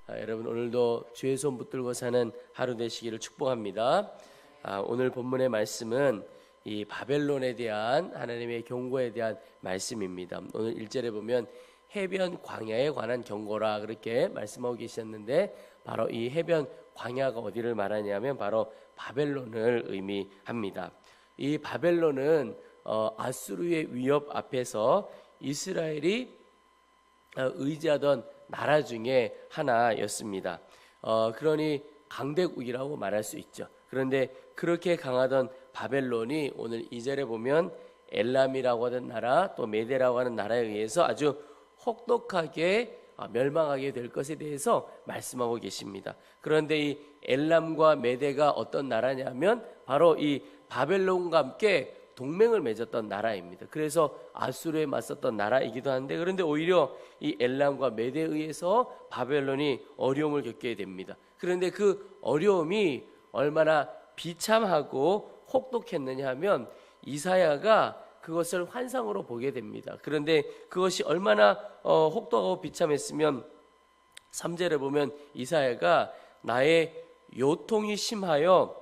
여러분 오늘도 주의 손 붙들고 사는 하루 되시기를 축복합니다. 오늘 본문의 말씀은 이 바벨론에 대한 하나님의 경고에 대한 말씀입니다. 오늘 1절에 보면 해변 광야에 관한 경고라 그렇게 말씀하고 계셨는데, 바로 이 해변 광야가 어디를 말하냐면 바로 바벨론을 의미합니다. 이 바벨론은 아수르의 위협 앞에서 이스라엘이 의지하던 나라 중에 하나였습니다. 그러니 강대국이라고 말할 수 있죠. 그런데 그렇게 강하던 바벨론이 오늘 2절에 보면 엘람이라고 하는 나라, 또 메데라고 하는 나라에 의해서 아주 혹독하게 멸망하게 될 것에 대해서 말씀하고 계십니다. 그런데 이 엘람과 메데가 어떤 나라냐면 바로 이 바벨론과 함께 동맹을 맺었던 나라입니다. 그래서 아수르에 맞섰던 나라이기도 한데, 그런데 오히려 이 엘람과 메대에 의해서 바벨론이 어려움을 겪게 됩니다. 그런데 그 어려움이 얼마나 비참하고 혹독했느냐 하면 이사야가 그것을 환상으로 보게 됩니다. 그런데 그것이 얼마나 혹독하고 비참했으면 3절에 보면 이사야가 나의 요통이 심하여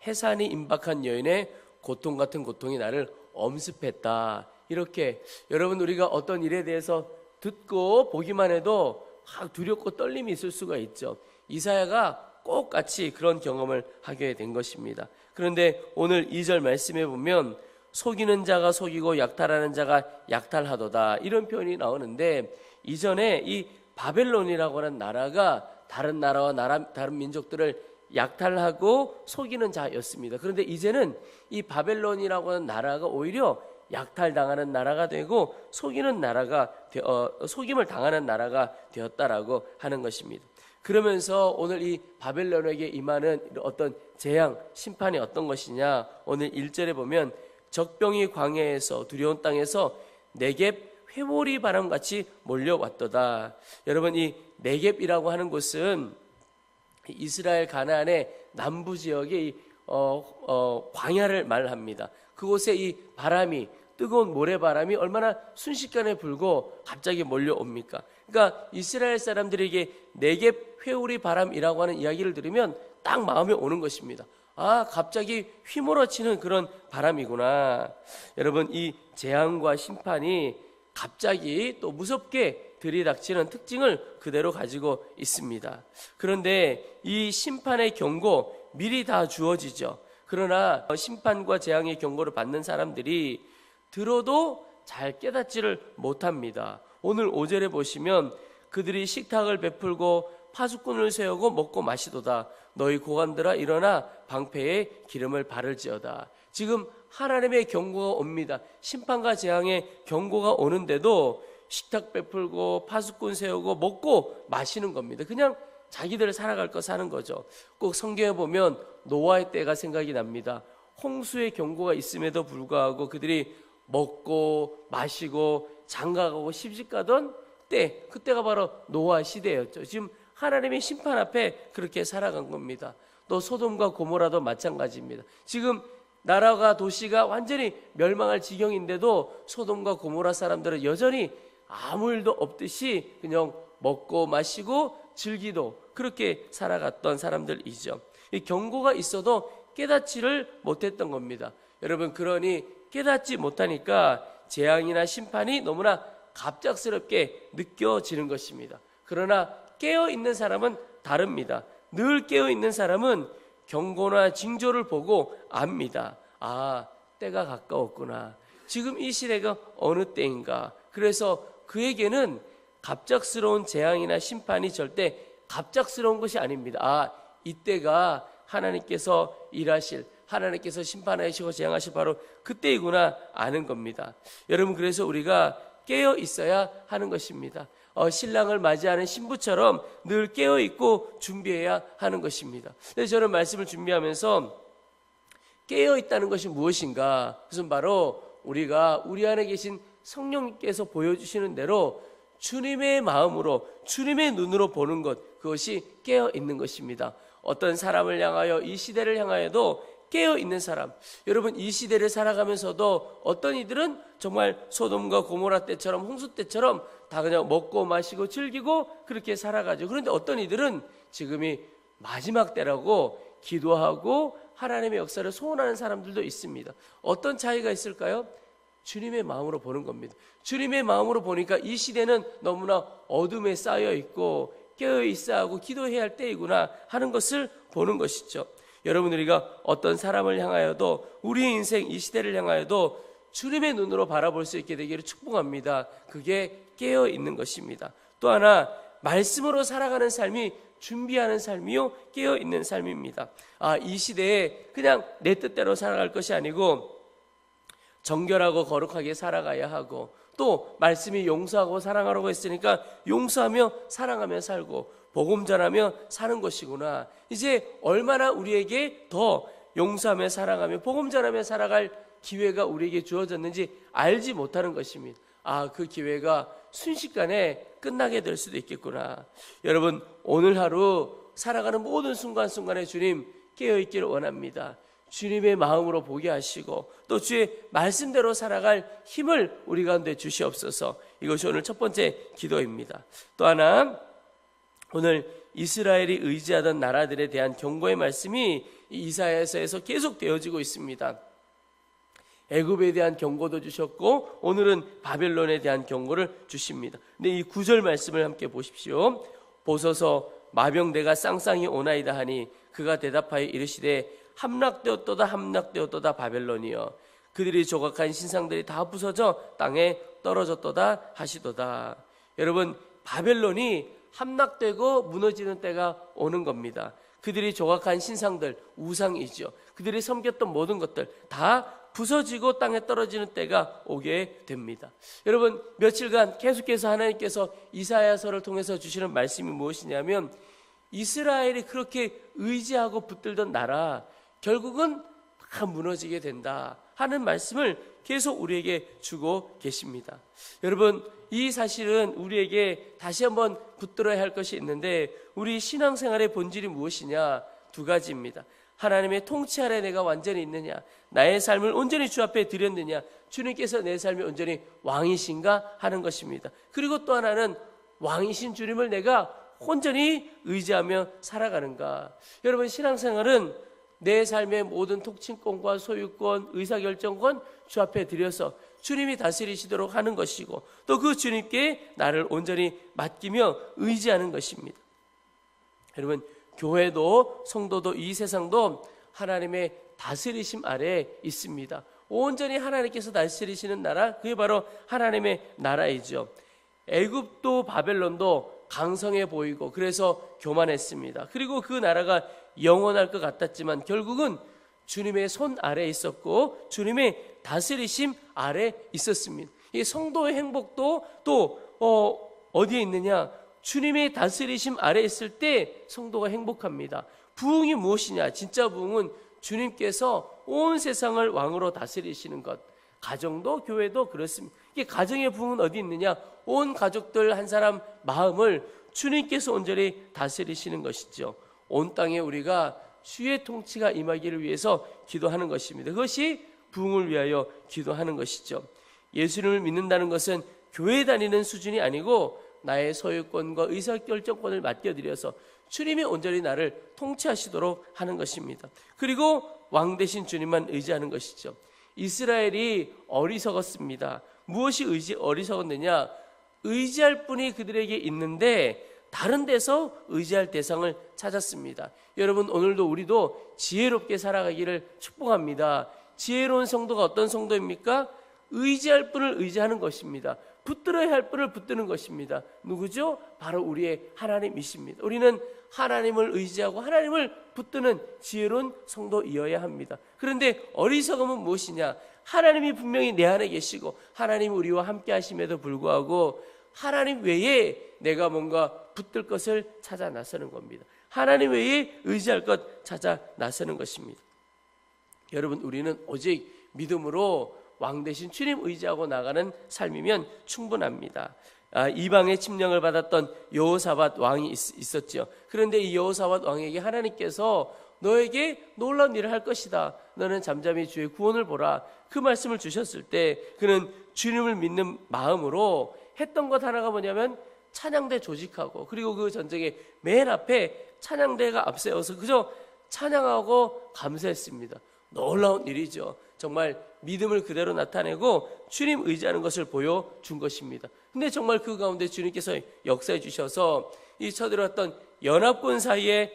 해산이 임박한 여인의 고통 같은 고통이 나를 엄습했다. 이렇게 여러분, 우리가 어떤 일에 대해서 듣고 보기만 해도 막 두렵고 떨림이 있을 수가 있죠. 이사야가 꼭 같이 그런 경험을 하게 된 것입니다. 그런데 오늘 2절 말씀에 보면 속이는 자가 속이고 약탈하는 자가 약탈하도다, 이런 표현이 나오는데, 이전에 이 바벨론이라고 하는 나라가 다른 나라와 다른 민족들을 약탈하고 속이는 자였습니다. 그런데 이제는 이 바벨론이라고 하는 나라가 오히려 약탈당하는 나라가 되고 속임을 당하는 나라가 되었다라고 하는 것입니다. 그러면서 오늘 이 바벨론에게 임하는 어떤 재앙, 심판이 어떤 것이냐, 오늘 1절에 보면 적병이 광야에서 두려운 땅에서 네겝 회오리 바람같이 몰려왔도다. 여러분, 이 네겝이라고 하는 곳은 이스라엘 가나안의 남부 지역의 광야를 말합니다. 그곳에 이 바람이, 뜨거운 모래바람이 얼마나 순식간에 불고 갑자기 몰려옵니까? 그러니까 이스라엘 사람들에게 네겝 회오리 바람이라고 하는 이야기를 들으면 딱 마음에 오는 것입니다. 갑자기 휘몰아치는 그런 바람이구나. 여러분, 이 재앙과 심판이 갑자기 또 무섭게 들이닥치는 특징을 그대로 가지고 있습니다. 그런데 이 심판의 경고 미리 다 주어지죠. 그러나 심판과 재앙의 경고를 받는 사람들이 들어도 잘 깨닫지를 못합니다. 오늘 5절에 보시면 그들이 식탁을 베풀고 파수꾼을 세우고 먹고 마시도다. 너희 고관들아 일어나 방패에 기름을 바를지어다. 지금 하나님의 경고가 옵니다. 심판과 재앙의 경고가 오는데도 식탁 베풀고 파수꾼 세우고 먹고 마시는 겁니다. 그냥 자기들 살아갈 거 사는 거죠. 꼭 성경에 보면 노아의 때가 생각이 납니다. 홍수의 경고가 있음에도 불구하고 그들이 먹고 마시고 장가가고 시집가던 때, 그때가 바로 노아 시대였죠. 지금 하나님의 심판 앞에 그렇게 살아간 겁니다. 또 소돔과 고모라도 마찬가지입니다. 지금 나라가, 도시가 완전히 멸망할 지경인데도 소돔과 고모라 사람들은 여전히 아무 일도 없듯이 그냥 먹고 마시고 즐기도 그렇게 살아갔던 사람들이죠. 이 경고가 있어도 깨닫지를 못했던 겁니다. 여러분, 그러니 깨닫지 못하니까 재앙이나 심판이 너무나 갑작스럽게 느껴지는 것입니다. 그러나 깨어있는 사람은 다릅니다. 늘 깨어있는 사람은 경고나 징조를 보고 압니다. 때가 가까웠구나. 지금 이 시대가 어느 때인가. 그래서 그에게는 갑작스러운 재앙이나 심판이 절대 갑작스러운 것이 아닙니다. 이때가 하나님께서 일하실, 하나님께서 심판하시고 재앙하실 바로 그때이구나 아는 겁니다. 여러분, 그래서 우리가 깨어 있어야 하는 것입니다. 신랑을 맞이하는 신부처럼 늘 깨어 있고 준비해야 하는 것입니다. 그래서 저는 말씀을 준비하면서 깨어 있다는 것이 무엇인가? 그것은 바로 우리가 우리 안에 계신 성령님께서 보여주시는 대로 주님의 마음으로, 주님의 눈으로 보는 것, 그것이 깨어 있는 것입니다. 어떤 사람을 향하여, 이 시대를 향하여도 깨어 있는 사람. 여러분, 이 시대를 살아가면서도 어떤 이들은 정말 소돔과 고모라 때처럼, 홍수 때처럼 다 그냥 먹고 마시고 즐기고 그렇게 살아가죠. 그런데 어떤 이들은 지금이 마지막 때라고 기도하고 하나님의 역사를 소원하는 사람들도 있습니다. 어떤 차이가 있을까요? 주님의 마음으로 보는 겁니다. 주님의 마음으로 보니까 이 시대는 너무나 어둠에 쌓여 있고 깨어 있어야 하고 기도해야 할 때이구나 하는 것을 보는 것이죠. 여러분, 우리가 어떤 사람을 향하여도 우리의 인생 이 시대를 향하여도 주님의 눈으로 바라볼 수 있게 되기를 축복합니다. 그게 깨어 있는 것입니다. 또 하나, 말씀으로 살아가는 삶이 준비하는 삶이요 깨어 있는 삶입니다. 이 시대에 그냥 내 뜻대로 살아갈 것이 아니고 정결하고 거룩하게 살아가야 하고, 또 말씀이 용서하고 사랑하라고 했으니까 용서하며 사랑하며 살고 복음 전하며 사는 것이구나. 이제 얼마나 우리에게 더 용서하며 사랑하며 복음 전하며 살아갈 기회가 우리에게 주어졌는지 알지 못하는 것입니다. 그 기회가 순식간에 끝나게 될 수도 있겠구나. 여러분, 오늘 하루 살아가는 모든 순간순간에 주님 깨어있기를 원합니다. 주님의 마음으로 보게 하시고 또 주의 말씀대로 살아갈 힘을 우리 가운데 주시옵소서. 이것이 오늘 첫 번째 기도입니다. 또 하나, 오늘 이스라엘이 의지하던 나라들에 대한 경고의 말씀이 이사야서에서 계속 되어지고 있습니다. 애굽에 대한 경고도 주셨고 오늘은 바벨론에 대한 경고를 주십니다. 근데 이 9절 말씀을 함께 보십시오. 보소서, 마병대가 쌍쌍이 오나이다 하니 그가 대답하여 이르시되 함락되었도다 함락되었도다 바벨론이여, 그들이 조각한 신상들이 다 부서져 땅에 떨어졌도다 하시도다. 여러분, 바벨론이 함락되고 무너지는 때가 오는 겁니다. 그들이 조각한 신상들, 우상이죠. 그들이 섬겼던 모든 것들 다 부서지고 땅에 떨어지는 때가 오게 됩니다. 여러분, 며칠간 계속해서 하나님께서 이사야서를 통해서 주시는 말씀이 무엇이냐면, 이스라엘이 그렇게 의지하고 붙들던 나라 결국은 다 무너지게 된다 하는 말씀을 계속 우리에게 주고 계십니다. 여러분, 이 사실은 우리에게 다시 한번 붙들어야 할 것이 있는데, 우리 신앙생활의 본질이 무엇이냐? 두 가지입니다. 하나님의 통치 아래 내가 완전히 있느냐, 나의 삶을 온전히 주 앞에 드렸느냐, 주님께서 내 삶이 온전히 왕이신가 하는 것입니다. 그리고 또 하나는 왕이신 주님을 내가 온전히 의지하며 살아가는가. 여러분, 신앙생활은 내 삶의 모든 통치권과 소유권, 의사결정권 주 앞에 드려서 주님이 다스리시도록 하는 것이고, 또 그 주님께 나를 온전히 맡기며 의지하는 것입니다. 여러분, 교회도 성도도 이 세상도 하나님의 다스리심 아래에 있습니다. 온전히 하나님께서 다스리시는 나라, 그게 바로 하나님의 나라이죠. 애굽도 바벨론도 강성해 보이고 그래서 교만했습니다. 그리고 그 나라가 영원할 것 같았지만 결국은 주님의 손 아래에 있었고 주님의 다스리심 아래에 있었습니다. 이 성도의 행복도 또 어디에 있느냐? 주님의 다스리심 아래에 있을 때 성도가 행복합니다. 부흥이 무엇이냐? 진짜 부흥은 주님께서 온 세상을 왕으로 다스리시는 것. 가정도 교회도 그렇습니다. 이게 가정의 부흥은 어디 있느냐? 온 가족들 한 사람 마음을 주님께서 온전히 다스리시는 것이죠. 온 땅에 우리가 주의 통치가 임하기를 위해서 기도하는 것입니다. 그것이 부흥을 위하여 기도하는 것이죠. 예수님을 믿는다는 것은 교회 다니는 수준이 아니고 나의 소유권과 의사결정권을 맡겨드려서 주님이 온전히 나를 통치하시도록 하는 것입니다. 그리고 왕 되신 주님만 의지하는 것이죠. 이스라엘이 어리석었습니다. 무엇이 어리석었느냐? 의지할 분이 그들에게 있는데 다른 데서 의지할 대상을 찾았습니다. 여러분, 오늘도 우리도 지혜롭게 살아가기를 축복합니다. 지혜로운 성도가 어떤 성도입니까? 의지할 분을 의지하는 것입니다. 붙들어야 할 분을 붙드는 것입니다. 누구죠? 바로 우리의 하나님이십니다. 우리는 하나님을 의지하고 하나님을 붙드는 지혜로운 성도이어야 합니다. 그런데 어리석음은 무엇이냐? 하나님이 분명히 내 안에 계시고 하나님이 우리와 함께 하심에도 불구하고 하나님 외에 내가 뭔가 붙들 것을 찾아 나서는 겁니다. 하나님 외에 의지할 것 찾아 나서는 것입니다. 여러분, 우리는 오직 믿음으로 왕 대신 주님 의지하고 나가는 삶이면 충분합니다. 이방의 침략을 받았던 여호사밧 왕이 있었죠. 그런데 이 여호사밧 왕에게 하나님께서 너에게 놀라운 일을 할 것이다. 너는 잠잠히 주의 구원을 보라. 그 말씀을 주셨을 때 그는 주님을 믿는 마음으로 했던 것 하나가 뭐냐면 찬양대 조직하고, 그리고 그 전쟁의 맨 앞에 찬양대가 앞세워서 그저 찬양하고 감사했습니다. 놀라운 일이죠. 정말 믿음을 그대로 나타내고 주님 의지하는 것을 보여준 것입니다. 근데 정말 그 가운데 주님께서 역사해 주셔서 이 쳐들어왔던 연합군 사이에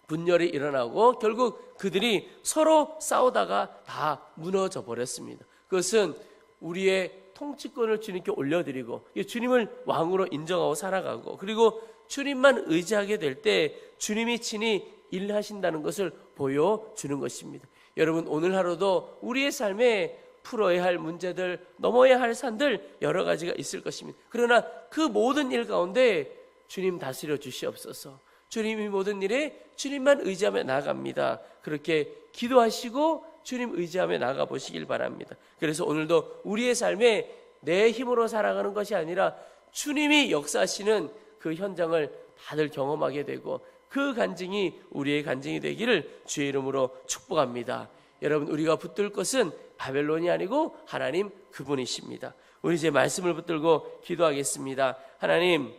분열이 일어나고 결국 그들이 서로 싸우다가 다 무너져 버렸습니다. 그것은 우리의 통치권을 주님께 올려드리고 주님을 왕으로 인정하고 살아가고, 그리고 주님만 의지하게 될 때 주님이 친히 일하신다는 것을 보여주는 것입니다. 여러분, 오늘 하루도 우리의 삶에 풀어야 할 문제들, 넘어야 할 산들 여러 가지가 있을 것입니다. 그러나 그 모든 일 가운데 주님 다스려 주시옵소서. 주님이 모든 일에 주님만 의지하며 나아갑니다. 그렇게 기도하시고 주님 의지하며 나아가 보시길 바랍니다. 그래서 오늘도 우리의 삶에 내 힘으로 살아가는 것이 아니라 주님이 역사하시는 그 현장을 다들 경험하게 되고 그 간증이 우리의 간증이 되기를 주의 이름으로 축복합니다. 여러분, 우리가 붙들 것은 바벨론이 아니고 하나님 그분이십니다. 우리 이제 말씀을 붙들고 기도하겠습니다. 하나님,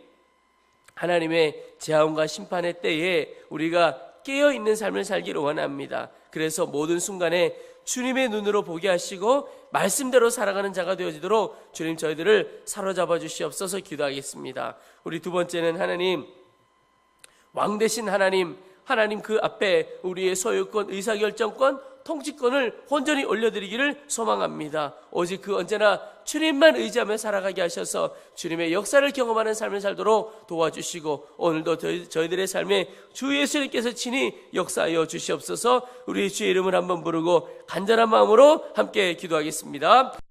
하나님의 재앙과 심판의 때에 우리가 깨어있는 삶을 살기를 원합니다. 그래서 모든 순간에 주님의 눈으로 보게 하시고 말씀대로 살아가는 자가 되어지도록 주님 저희들을 사로잡아 주시옵소서 기도하겠습니다. 우리 두 번째는 하나님, 왕 되신 하나님, 하나님 그 앞에 우리의 소유권, 의사결정권, 통치권을 온전히 올려드리기를 소망합니다. 오직 그 언제나 주님만 의지하며 살아가게 하셔서 주님의 역사를 경험하는 삶을 살도록 도와주시고 오늘도 저희들의 삶에 주 예수님께서 친히 역사하여 주시옵소서. 우리 주의 이름을 한번 부르고 간절한 마음으로 함께 기도하겠습니다.